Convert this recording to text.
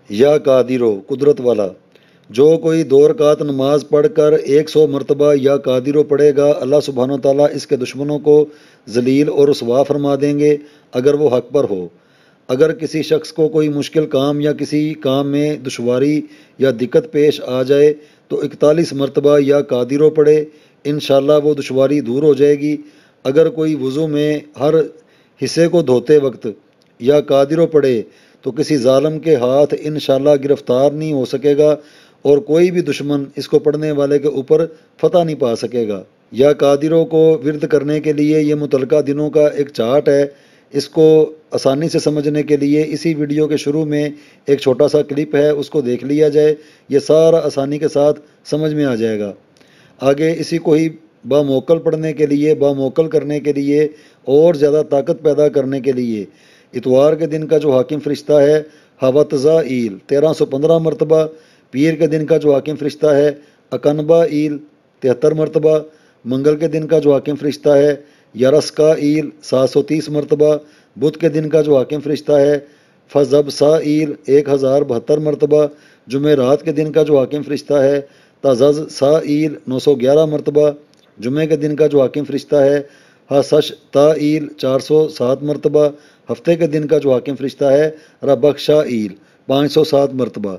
या कादिरो कुदरत वाला, जो कोई 2 रकात नमाज पढ़कर 100 मरतबा या कादिरो पढ़ेगा, अल्लाह सुब्हानो ताला इसके दुश्मनों को जलील और रुसवा फरमा देंगे अगर वो हक पर हो। अगर किसी शख्स को कोई मुश्किल काम या किसी काम में दुश्वारी या दिक्कत पेश आ जाए तो 41 मरतबा या कादिरो पढ़े, इंशाअल्लाह वो दुश्वारी दूर हो जाएगी। अगर कोई वज़ू में हर हिस्से को धोते वक्त या कादिरो पढ़े तो किसी जालिम के हाथ इंशाअल्लाह गिरफ्तार नहीं हो सकेगा और कोई भी दुश्मन इसको पढ़ने वाले के ऊपर फतह नहीं पा सकेगा। या कादिरों को विर्द करने के लिए ये मुतलका दिनों का एक चार्ट है। इसको आसानी से समझने के लिए इसी वीडियो के शुरू में एक छोटा सा क्लिप है, उसको देख लिया जाए। ये सारा आसानी के साथ समझ में आ जाएगा। आगे इसी को ही बामोकल पढ़ने के लिए, बामोकल करने के लिए और ज़्यादा ताकत पैदा करने के लिए इतवार के दिन का जो हाकिम फ़रिश्ता है हवतज़ा ईल 1315 मरतबा, पीर के दिन का जो हाकिम फ़रिश्ता है अकनबा ईल 73 मरतबा, मंगल के दिन का जो हाकिम फ़रिश्ता है यरस्का ईल 730 मरतबा, बुध के दिन का जो हाकिम फ़रिश्ता है फजब सा ईल 1072 मरतबा, जुमेरात के दिन का जो हाकिम फ़रिश्ता है तजज़ सा ईल 911 मरतबा, जुमे के दिन का जो हाकिम फ़रिश्ता है हसश ता ईल 407 मरतबा, हफ्ते के दिन का जो हाकिम फ़रिश्ता है रबख्शा ईल 507 मरतबा।